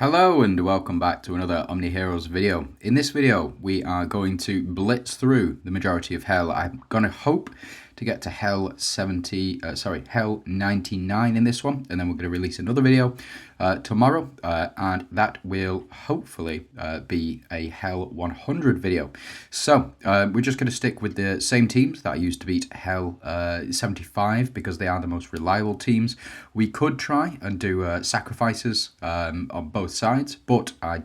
Hello and welcome back to another OMNIHEROES video. In this video we are going to blitz through the majority of hell. I'm going to hope to get to hell 99 in this one, and then we're going to release another video tomorrow, and that will hopefully be a hell 100 video. So we're just going to stick with the same teams that I used to beat hell 75 because they are the most reliable teams. We could try and do sacrifices on both sides, but I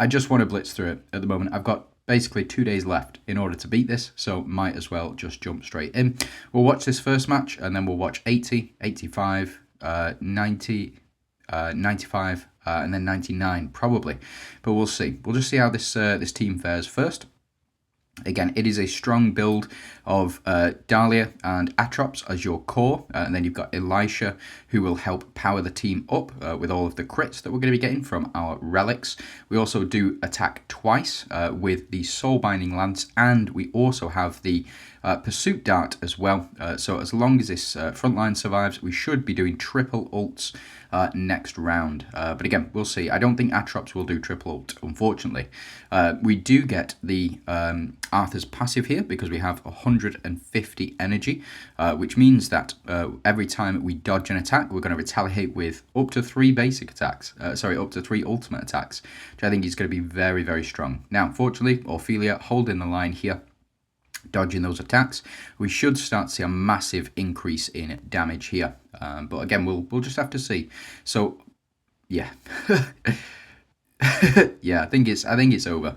just want to blitz through it at the moment. I've got basically 2 days left in order to beat this, so might as well just jump straight in. We'll watch this first match, and then we'll watch 80, 85, 90, 95, and then 99 probably. But we'll see. We'll just see how this team fares first. Again, it is a strong build of Dahlia and Atrops as your core, and then you've got Elisha, who will help power the team up with all of the crits that we're going to be getting from our relics. We also do attack twice with the Soul Binding Lance, and we also have the Pursuit Dart as well. So as long as this front line survives, we should be doing triple ults next round. But again, we'll see. I don't think Atrops will do triple ult, unfortunately. We do get the Arthur's passive here because we have 150 energy, which means that every time we dodge an attack, we're going to retaliate with up to 3 basic attacks. Up to 3 ultimate attacks, which I think is going to be very, very strong. Now, fortunately, Ophelia holding the line here, dodging those attacks. We should start to see a massive increase in damage here, but again, we'll just have to see. So yeah. Yeah, I think it's over.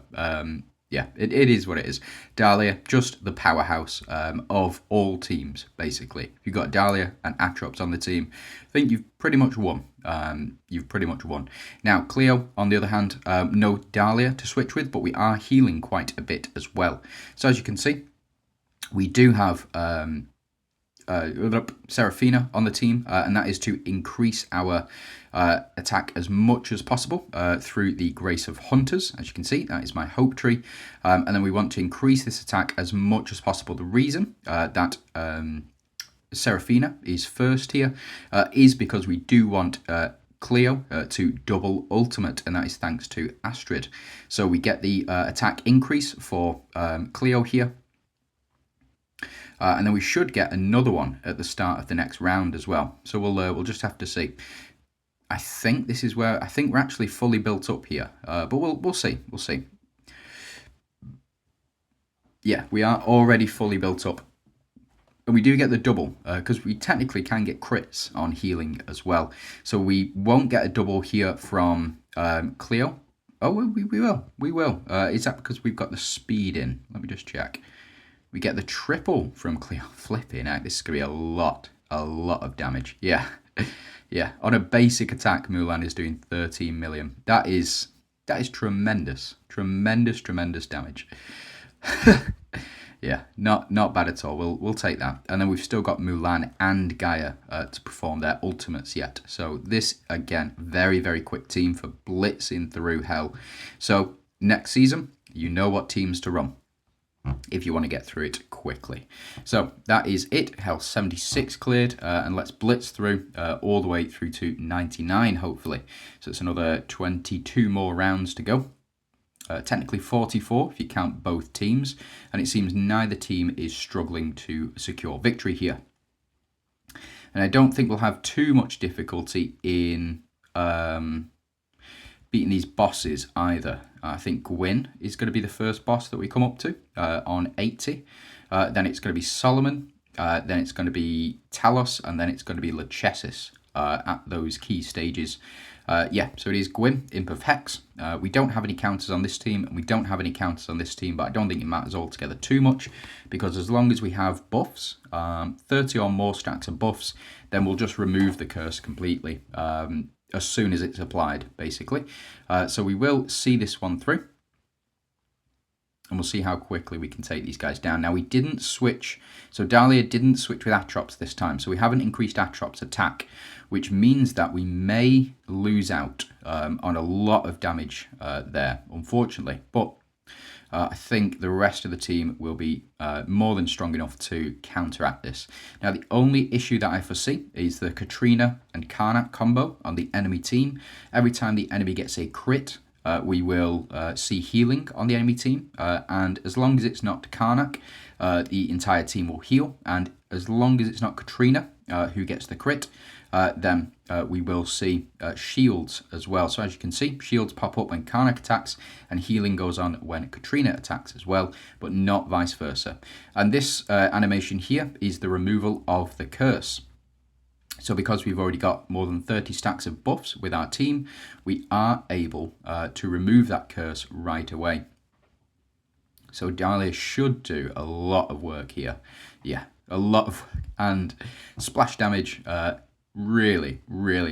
Yeah, it is what it is. Dahlia, just the powerhouse of all teams, basically. If you've got Dahlia and Atrops on the team, I think you've pretty much won. Now, Cleo, on the other hand, no Dahlia to switch with, but we are healing quite a bit as well. So as you can see, we do have Seraphina on the team, and that is to increase our attack as much as possible through the Grace of Hunters. As you can see, that is my hope tree, and then we want to increase this attack as much as possible. The reason that Seraphina is first here is because we do want Cleo to double ultimate, and that is thanks to Astrid. So we get the attack increase for Cleo here. And then we should get another one at the start of the next round as well. So we'll just have to see. I think this is where we're actually fully built up here, but we'll see. We'll see. Yeah, we are already fully built up, and we do get the double because we technically can get crits on healing as well. So we won't get a double here from Cleo. Oh, we will. Is that because we've got the speed in? Let me just check. We get the triple from Cleo. Flipping out. This is going to be a lot of damage. Yeah. Yeah. On a basic attack, Mulan is doing 13 million. That is tremendous. Tremendous damage. Yeah, not bad at all. We'll take that. And then we've still got Mulan and Gaia to perform their ultimates yet. So this, again, very, very quick team for blitzing through hell. So next season, you know what teams to run if you want to get through it quickly. So that is it. Hell 76 cleared, and let's blitz through all the way through to 99, hopefully. So it's another 22 more rounds to go. Technically 44 if you count both teams, and it seems neither team is struggling to secure victory here. And I don't think we'll have too much difficulty in beating these bosses either. I think Gwyn is going to be the first boss that we come up to on 80. Then it's going to be Solomon. Then it's going to be Talos, and then it's going to be Lachesis at those key stages. Yeah, so it is Gwyn, Imp of Hex. We don't have any counters on this team, and we don't have any counters on this team, but I don't think it matters altogether too much, because as long as we have buffs, 30 or more stacks of buffs, then we'll just remove the curse completely as soon as it's applied, basically. So we will see this one through, and we'll see how quickly we can take these guys down. Now, we didn't switch, so Dahlia didn't switch with Atrops this time, so we haven't increased Atrops' attack, which means that we may lose out on a lot of damage there, unfortunately. But I think the rest of the team will be more than strong enough to counteract this. Now, the only issue that I foresee is the Katrina and Karnak combo on the enemy team. Every time the enemy gets a crit, we will see healing on the enemy team. And as long as it's not Karnak, the entire team will heal. And as long as it's not Katrina who gets the crit, then we will see shields as well. So as you can see, shields pop up when Karnak attacks and healing goes on when Katrina attacks as well, but not vice versa. And this animation here is the removal of the curse. So because we've already got more than 30 stacks of buffs with our team, we are able to remove that curse right away. So Dahlia should do a lot of work here. Yeah, a lot of work. And splash damage, really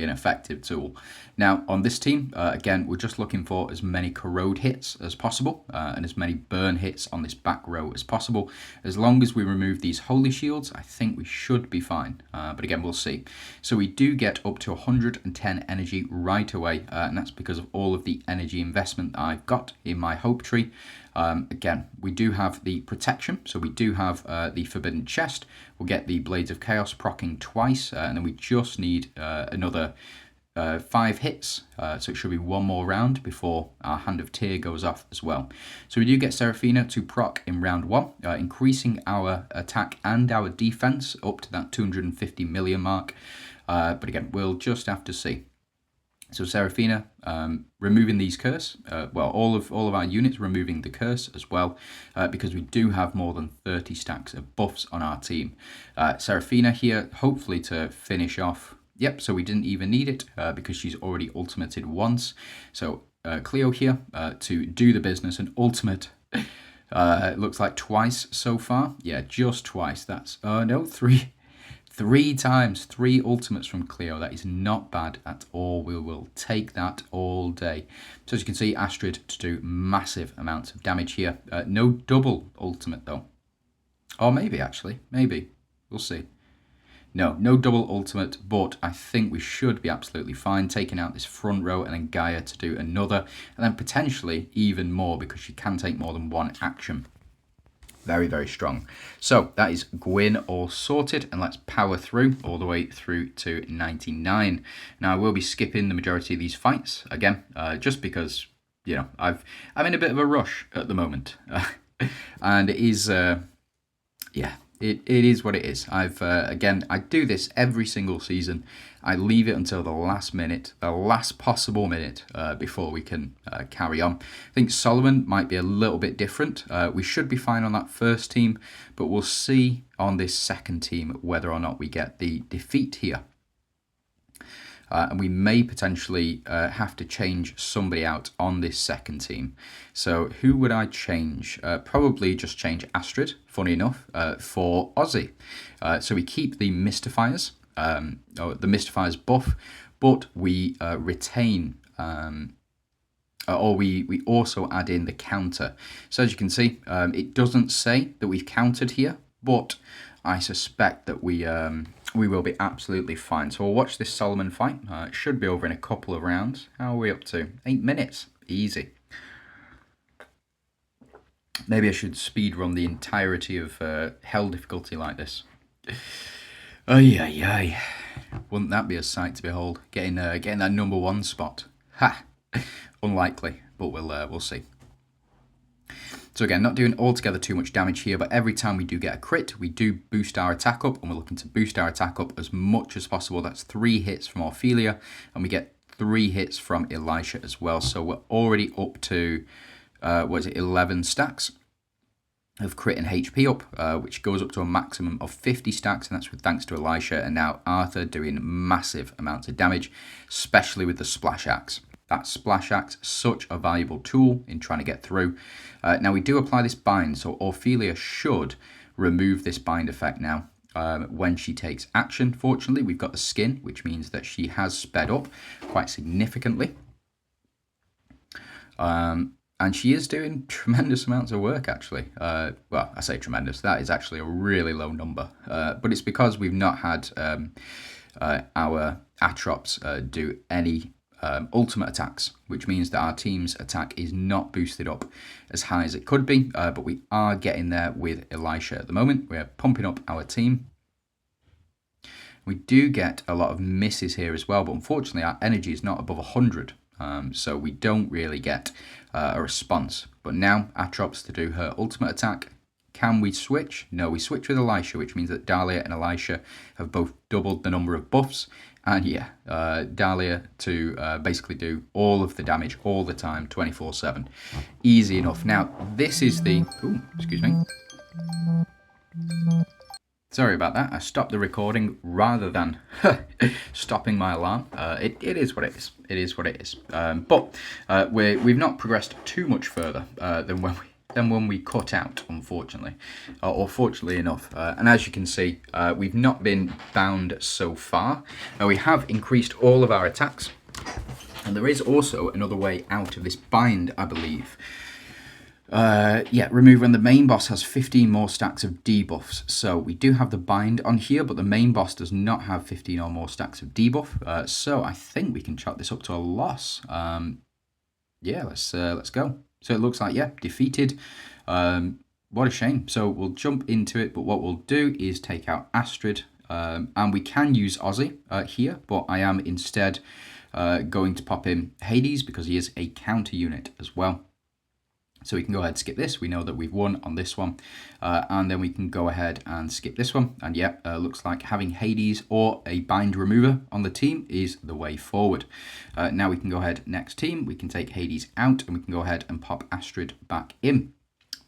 an effective tool. Now on this team, again, we're just looking for as many corrode hits as possible and as many burn hits on this back row as possible. As long as we remove these holy shields, I think we should be fine, but again, we'll see. So we do get up to 110 energy right away, and that's because of all of the energy investment that I've got in my hope tree. Again, we do have the protection, so we do have the forbidden chest. We'll get the Blades of Chaos proccing twice, and then we just need another 5 hits, so it should be one more round before our Hand of Tyr goes off as well. So we do get Seraphina to proc in round 1, increasing our attack and our defense up to that 250 million mark, but again, we'll just have to see. So Seraphina removing these curse, well, all of our units removing the curse as well, because we do have more than 30 stacks of buffs on our team. Seraphina here, hopefully to finish off. Yep, so we didn't even need it because she's already ultimated once. So Cleo here to do the business and ultimate. It looks like twice so far. Yeah, just twice. That's no, three times, 3 ultimates from Cleo. That is not bad at all. We will take that all day. So as you can see, Astrid to do massive amounts of damage here. No double ultimate though. Or maybe actually, maybe. We'll see. No double ultimate, but I think we should be absolutely fine taking out this front row and then Gaia to do another, and then potentially even more because she can take more than one action. Very strong. So that is Gwyn all sorted, and let's power through all the way through to 99. Now I will be skipping the majority of these fights again, just because, you know, I'm in a bit of a rush at the moment, and it is yeah. It is what it is. Again, I do this every single season. I leave it until the last minute, the last possible minute before we can carry on. I think Solomon might be a little bit different. We should be fine on that first team, but we'll see on this second team whether or not we get the defeat here. And we may potentially have to change somebody out on this second team. So who would I change? Probably just change Astrid, funny enough, for Ozzy. So we keep the Mystifiers, or the Mystifiers buff, but we retain, or we also add in the counter. So as you can see, it doesn't say that we've countered here, but I suspect that we will be absolutely fine. So we'll watch this Solomon fight. It should be over in a couple of rounds. How are we up to? 8 minutes. Easy. Maybe I should speed run the entirety of hell difficulty like this. Ay. Wouldn't that be a sight to behold? Getting that #1 spot. Ha! Unlikely, but we'll see. So again, not doing altogether too much damage here, but every time we do get a crit, we do boost our attack up, and we're looking to boost our attack up as much as possible. That's 3 hits from Ophelia, and we get 3 hits from Elisha as well. So we're already up to, 11 stacks of crit and HP up, which goes up to a maximum of 50 stacks, and that's with thanks to Elisha, and now Arthur doing massive amounts of damage, especially with the Splash Axe. That Splash Axe, such a valuable tool in trying to get through. Now we do apply this bind, so Ophelia should remove this bind effect now when she takes action. Fortunately, we've got the skin, which means that she has sped up quite significantly. And she is doing tremendous amounts of work, actually. Well, I say tremendous. That is actually a really low number. But it's because we've not had our Atrops do any ultimate attacks, which means that our team's attack is not boosted up as high as it could be, but we are getting there with Elisha at the moment. We're pumping up our team. We do get a lot of misses here as well, but unfortunately our energy is not above 100, so we don't really get a response. But now Atrops to do her ultimate attack. Can we switch? No, we switch with Elisha, which means that Dahlia and Elisha have both doubled the number of buffs. And yeah, Dahlia to basically do all of the damage all the time, 24/7. Easy enough. Now, this is the... Ooh, excuse me. Sorry about that. I stopped the recording rather than stopping my alarm. It is what it is. It is what it is. But we've not progressed too much further than when we cut out, unfortunately, or fortunately enough. And as you can see, we've not been bound so far. We have increased all of our attacks, and there is also another way out of this bind, I believe. Yeah, remove when the main boss has 15 more stacks of debuffs. So we do have the bind on here, but the main boss does not have 15 or more stacks of debuff. So I think we can chalk this up to a loss. Yeah, let's go. So it looks like, yeah, defeated. What a shame. So we'll jump into it, but what we'll do is take out Astrid, and we can use Ozzy here, but I am instead going to pop in Hades because he is a counter unit as well. So we can go ahead and skip this. We know that we've won on this one. And then we can go ahead and skip this one. And yeah, looks like having Hades or a bind remover on the team is the way forward. Now we can go ahead, next team. We can take Hades out and we can go ahead and pop Astrid back in.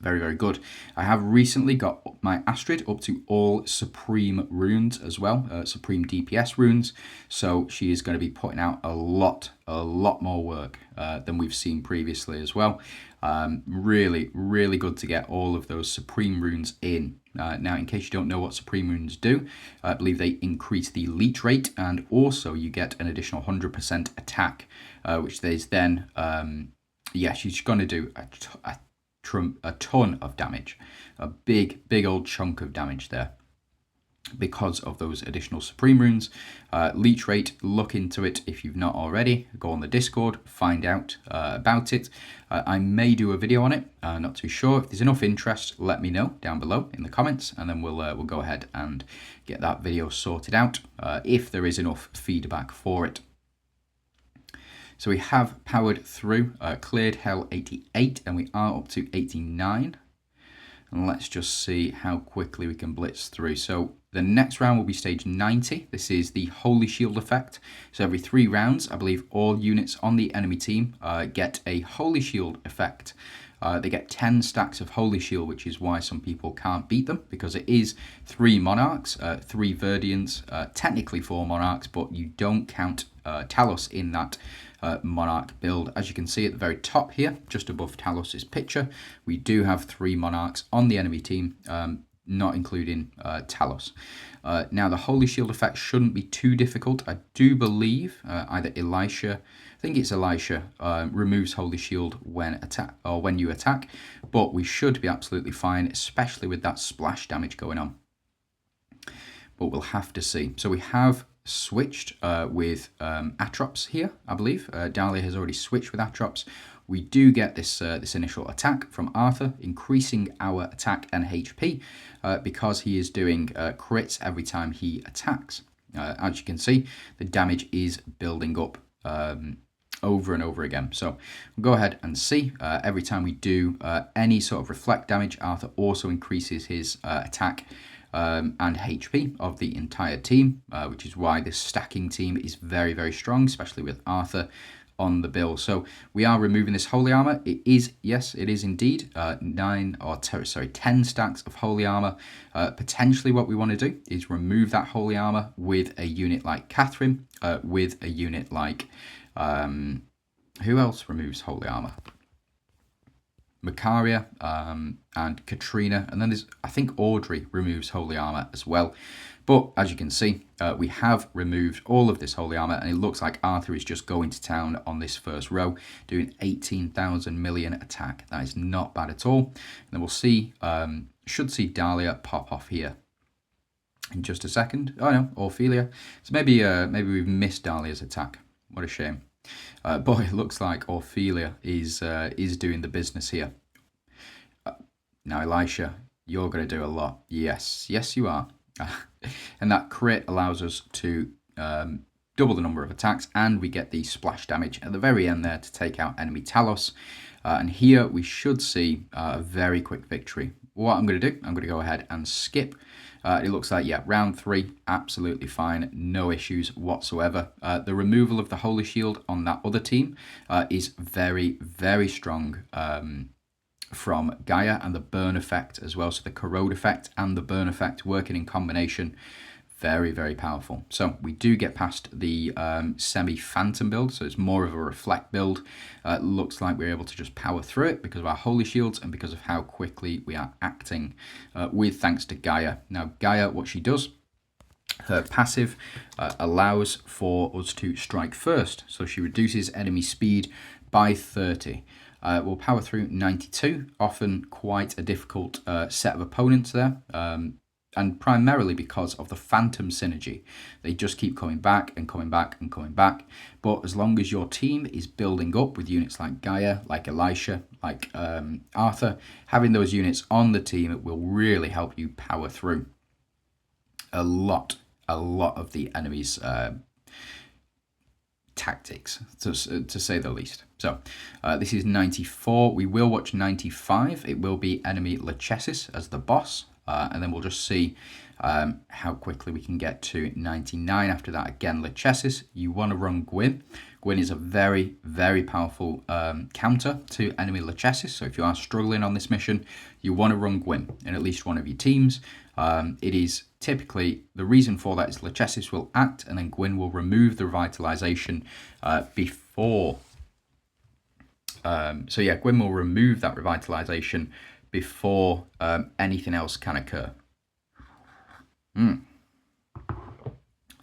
Very, very good. I have recently got my Astrid up to all Supreme runes as well, Supreme DPS runes. So she is going to be putting out a lot more work than we've seen previously as well. Really, really good to get all of those Supreme runes in. Now, in case you don't know what Supreme runes do, I believe they increase the leech rate, and also you get an additional 100% attack, which is then, yeah, she's going to do a ton of damage, a big old chunk of damage there because of those additional Supreme runes. Leech rate, look into it if you've not already. Go on the Discord, find out about it. I may do a video on it, not too sure. If there's enough interest, let me know down below in the comments, and then we'll go ahead and get that video sorted out if there is enough feedback for it. So we have powered through, cleared Hell 88, and we are up to 89. And let's just see how quickly we can blitz through. So the next round will be stage 90. This is the Holy Shield effect. So every 3 rounds, I believe all units on the enemy team get a Holy Shield effect. They get 10 stacks of Holy Shield, which is why some people can't beat them, because it is 3 Monarchs, 3 Verdians, technically 4 Monarchs, but you don't count Talos in that Monarch build. As you can see at the very top here, just above Talos's picture, we do have 3 Monarchs on the enemy team, not including Talos. Now the Holy Shield effect shouldn't be too difficult. I do believe either Elisha, I think it's Elisha, removes Holy Shield when you attack, but we should be absolutely fine, especially with that splash damage going on. But we'll have to see. So we have switched with Atrops here, I believe. Dahlia has already switched with Atrops. We do get this initial attack from Arthur, increasing our attack and HP because he is doing crits every time he attacks. As you can see, the damage is building up over and over again. So we'll go ahead and see. Every time we do any sort of reflect damage, Arthur also increases his attack and HP of the entire team, which is why this stacking team is very, very strong, especially with Arthur on the bill. So we are removing this holy armor. It is, yes, it is indeed 10 stacks of holy armor. Potentially what we want to do is remove that holy armor with a unit like Catherine, with a unit like, who else removes holy armor? Macaria and Katrina, and then there's, I think Audrey removes holy armor as well. But as you can see, we have removed all of this holy armor, and it looks like Arthur is just going to town on this first row, doing 18,000 million attack. That is not bad at all. And then we'll see, should see Dahlia pop off here in just a second. Oh no, Ophelia. So maybe we've missed Dahlia's attack. What a shame. Boy, it looks like Ophelia is doing the business here. Now, Elisha, you're going to do a lot. Yes, yes, you are. And that crit allows us to double the number of attacks, and we get the splash damage at the very end there to take out enemy Talos. And here we should see a very quick victory. What I'm going to do, I'm going to go ahead and skip. It looks like, yeah, round 3, absolutely fine, no issues whatsoever. The removal of the Holy Shield on that other team is very, very strong from Gaia, and the burn effect as well. So the corrode effect and the burn effect working in combination, very, very powerful. So we do get past the semi-phantom build, so it's more of a reflect build. Looks like we're able to just power through it because of our holy shields and because of how quickly we are acting with thanks to Gaia. Now Gaia, what she does, her passive allows for us to strike first, so she reduces enemy speed by 30. We'll power through 92, often quite a difficult set of opponents there, and primarily because of the Phantom synergy. They just keep coming back and coming back and coming back, but as long as your team is building up with units like Gaia, like Elisha, like Arthur, having those units on the team will really help you power through a lot of the enemy's tactics, to say the least. So this is 94. We will watch 95. It will be enemy Lachesis as the boss, and then we'll just see how quickly we can get to 99. After that, again, Lachesis. You want to run Gwyn. Gwyn is a very, very powerful counter to enemy Lachesis. So if you are struggling on this mission, you want to run Gwyn in at least one of your teams. It is typically, the reason for that is Lachesis will act and then Gwyn will remove the revitalization before. So yeah, Gwyn will remove that revitalization before anything else can occur.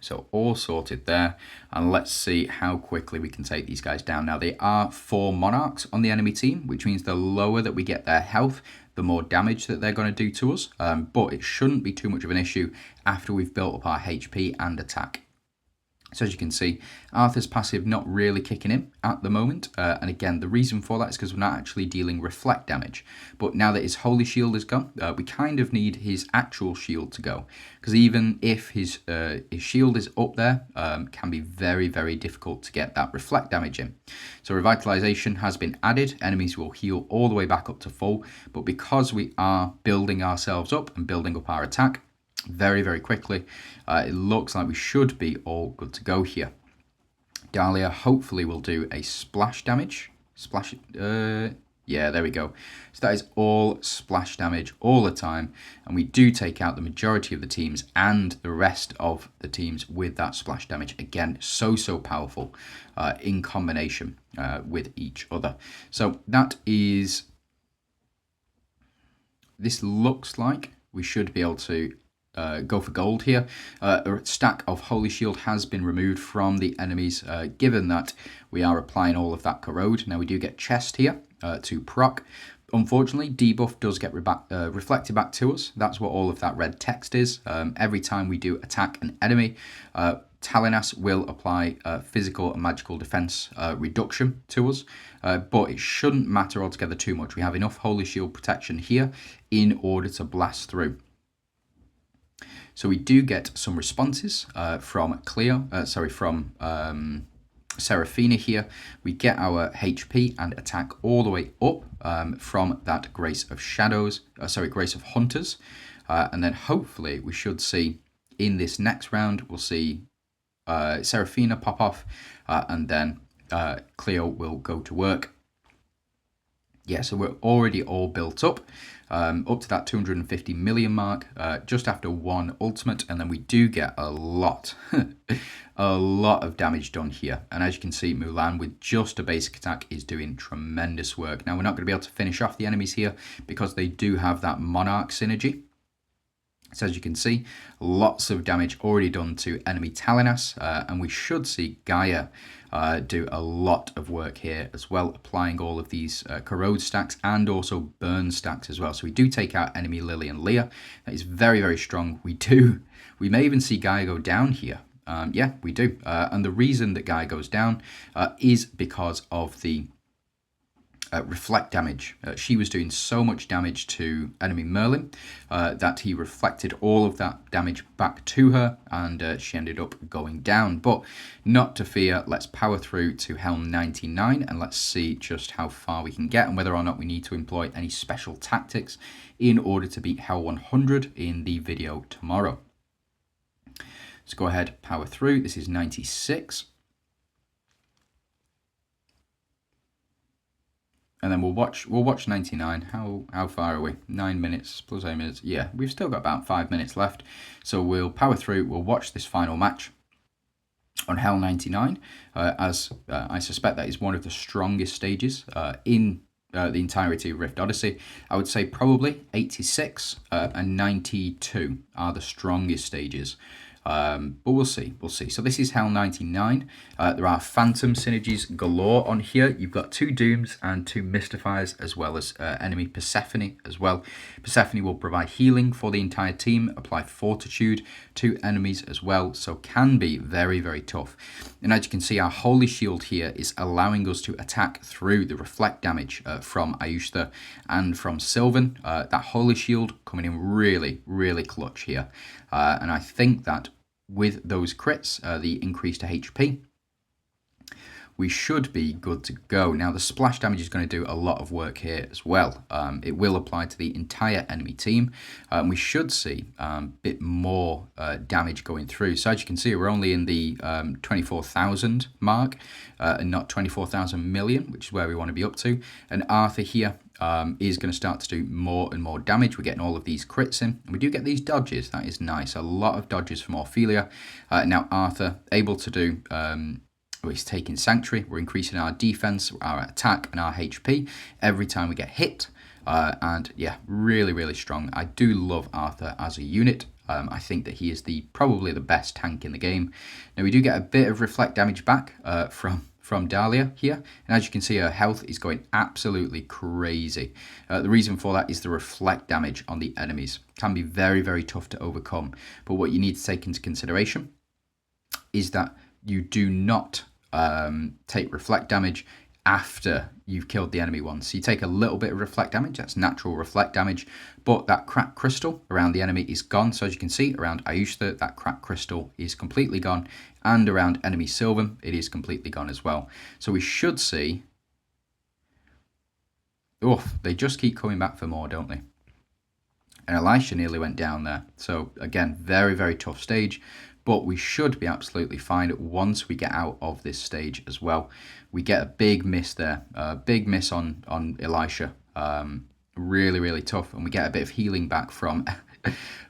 So all sorted there, and let's see how quickly we can take these guys down. Now they are 4 monarchs on the enemy team, which means the lower that we get their health, the more damage that they're going to do to us, but it shouldn't be too much of an issue after we've built up our HP and attack. So as you can see, Arthur's passive not really kicking in at the moment. And again, the reason for that is because we're not actually dealing reflect damage. But now that his holy shield is gone, we kind of need his actual shield to go. Because even if his shield is up there, can be very, very difficult to get that reflect damage in. So revitalization has been added. Enemies will heal all the way back up to full. But because we are building ourselves up and building up our attack, very, very quickly, it looks like we should be all good to go here. Dahlia hopefully will do a splash damage. Yeah, there we go. So that is all splash damage all the time, and we do take out the majority of the teams and the rest of the teams with that splash damage. Again, so powerful in combination with each other. So that is, this looks like we should be able to go for gold here. A stack of Holy Shield has been removed from the enemies, given that we are applying all of that corrode. Now we do get chest here to proc. Unfortunately, debuff does get reflected back to us. That's what all of that red text is. Every time we do attack an enemy, Talinas will apply physical and magical defense reduction to us, but it shouldn't matter altogether too much. We have enough Holy Shield protection here in order to blast through. So we do get some responses from Seraphina here. We get our HP and attack all the way up from that Grace of Shadows, Grace of Hunters. And then hopefully we should see in this next round, we'll see Seraphina pop off, and then Cleo will go to work. Yeah, so we're already all built up to that 250 million mark, just after one ultimate, and then we do get a lot, a lot of damage done here. And as you can see, Mulan with just a basic attack is doing tremendous work. Now we're not going to be able to finish off the enemies here because they do have that Monarch synergy. So as you can see, lots of damage already done to enemy Talinas, and we should see Gaia do a lot of work here as well, applying all of these corrode stacks and also burn stacks as well. So we do take out enemy Lily and Leah. That is very, very strong. We may even see Gaia go down here. Yeah, we do. And the reason that guy goes down is because of the reflect damage. She was doing so much damage to enemy Merlin that he reflected all of that damage back to her, and she ended up going down. But not to fear, let's power through to Hell 99 and let's see just how far we can get and whether or not we need to employ any special tactics in order to beat Hell 100 in the video tomorrow. Let's go ahead, power through. This is 96. And then we'll watch 99. How far are we? 9 minutes plus 8 minutes. Yeah, we've still got about 5 minutes left. So we'll power through. We'll watch this final match on Hell 99, as I suspect that is one of the strongest stages in the entirety of Rift Odyssey. I would say probably 86 and 92 are the strongest stages. But we'll see. So this is Hell 99. There are Phantom synergies galore on here. You've got 2 Dooms and 2 Mystifiers, as well as enemy Persephone as well. Persephone will provide healing for the entire team, apply Fortitude to enemies as well, so can be very, very tough. And as you can see, our Holy Shield here is allowing us to attack through the reflect damage from Ayushta and from Sylvan. That Holy Shield coming in really, really clutch here. And I think that with those crits, the increase to HP, we should be good to go. Now, the splash damage is going to do a lot of work here as well. It will apply to the entire enemy team. We should see a bit more damage going through. So as you can see, we're only in the 24,000 mark and not 24,000 million, which is where we want to be up to. And Arthur here is going to start to do more and more damage. We're getting all of these crits in, and we do get these dodges. That is nice. A lot of dodges from Ophelia. Now Arthur able to do... he's taking Sanctuary. We're increasing our defense, our attack, and our HP every time we get hit. And yeah, really, really strong. I do love Arthur as a unit. I think that he is probably the best tank in the game. Now, we do get a bit of reflect damage back from Dahlia here. And as you can see, her health is going absolutely crazy. The reason for that is the reflect damage on the enemies. Can be very, very tough to overcome. But what you need to take into consideration is that you do not take reflect damage after you've killed the enemy once. So you take a little bit of reflect damage, that's natural reflect damage, but that cracked crystal around the enemy is gone. So as you can see, around Ayushta, that cracked crystal is completely gone, and around enemy Sylvan, it is completely gone as well. So we should see... they just keep coming back for more, don't they? And Elisha nearly went down there. So again, very, very tough stage. But we should be absolutely fine once we get out of this stage as well. We get a big miss there, a big miss on Elisha. Really, really tough, and we get a bit of healing back from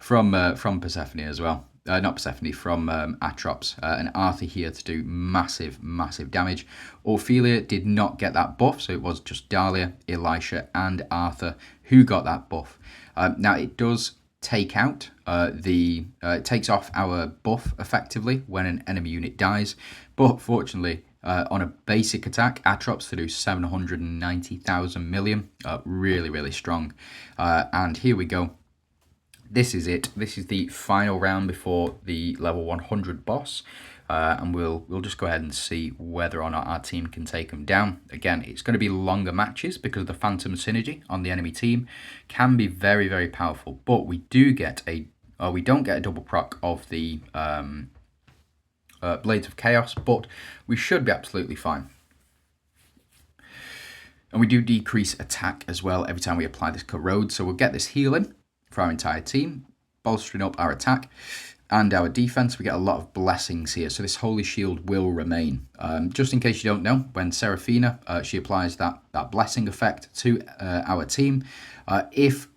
from Persephone as well. Not Persephone, from Atrops and Arthur here to do massive, massive damage. Ophelia did not get that buff, so it was just Dahlia, Elisha, and Arthur who got that buff. Now it does take out it takes off our buff effectively when an enemy unit dies, but fortunately on a basic attack, Atrops to do 790,000 million, really, really strong. And here we go. This is it. This is the final round before the level 100 boss. And we'll just go ahead and see whether or not our team can take them down. Again, it's going to be longer matches because the Phantom synergy on the enemy team can be very, very powerful. But we do get we don't get a double proc of the Blades of Chaos, but we should be absolutely fine. And we do decrease attack as well every time we apply this Corrode. So we'll get this healing for our entire team, bolstering up our attack and our defense. We get a lot of blessings here, so this Holy Shield will remain. Just in case you don't know, when Seraphina, she applies that blessing effect to our team, if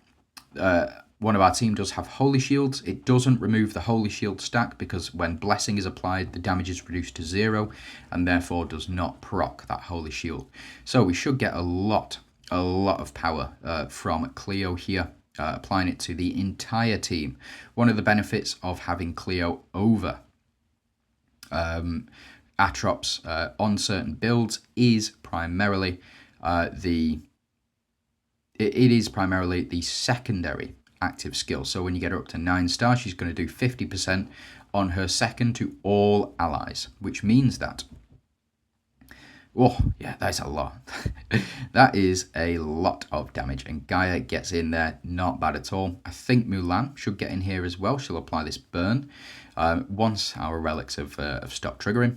one of our team does have Holy Shields, it doesn't remove the Holy Shield stack, because when blessing is applied, the damage is reduced to 0 and therefore does not proc that Holy Shield. So we should get a lot of power from Cleo here. Applying it to the entire team. One of the benefits of having Cleo over Atrops on certain builds is primarily the secondary active skill. So when you get her up to 9 stars, she's going to do 50% on her second to all allies, which means that, oh, yeah, that's a lot. That is a lot of damage, and Gaia gets in there, not bad at all. I think Mulan should get in here as well. She'll apply this burn once our relics have stopped triggering.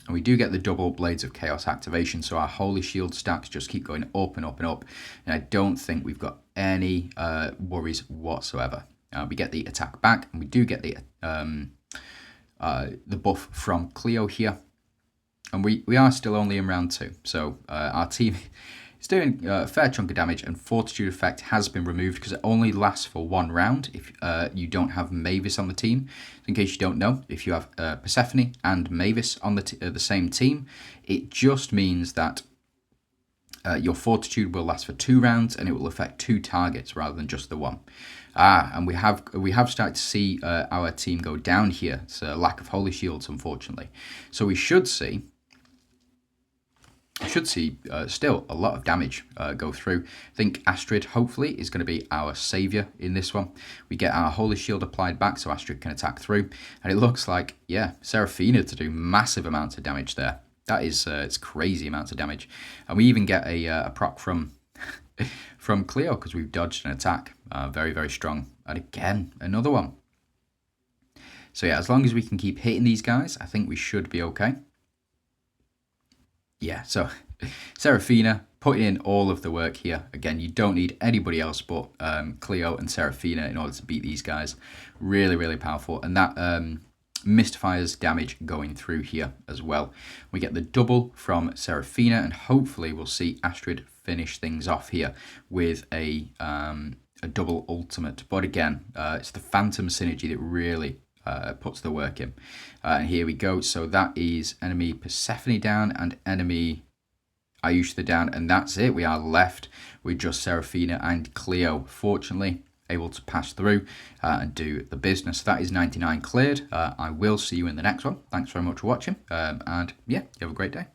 And we do get the double Blades of Chaos activation, so our Holy Shield stacks just keep going up and up and up. And I don't think we've got any worries whatsoever. We get the attack back, and we do get the buff from Cleo here. And we are still only in round 2, so our team is doing a fair chunk of damage, and Fortitude effect has been removed because it only lasts for 1 round if you don't have Mavis on the team. In case you don't know, if you have Persephone and Mavis on the same team, it just means that your Fortitude will last for 2 rounds, and it will affect 2 targets rather than just the 1. And we have started to see our team go down here. It's a lack of Holy Shields, unfortunately. So we should see still a lot of damage go through. I think Astrid, hopefully, is going to be our saviour in this one. We get our Holy Shield applied back so Astrid can attack through. And it looks like, yeah, Seraphina to do massive amounts of damage there. That is, it's crazy amounts of damage. And we even get a proc from Cleo because we've dodged an attack. Very, very strong. And again, another one. So yeah, as long as we can keep hitting these guys, I think we should be okay. Yeah, so Seraphina putting in all of the work here. Again, you don't need anybody else but Cleo and Seraphina in order to beat these guys. Really, really powerful. And that Mystifiers damage going through here as well. We get the double from Seraphina, and hopefully we'll see Astrid finish things off here with a double ultimate. But again, it's the Phantom synergy that really puts the work in. And here we go. So that is enemy Persephone down and enemy Ayushta down, and that's it. We are left with just Seraphina and Cleo, fortunately able to pass through and do the business. That is 99 cleared. I will see you in the next one. Thanks very much for watching, and yeah, you have a great day.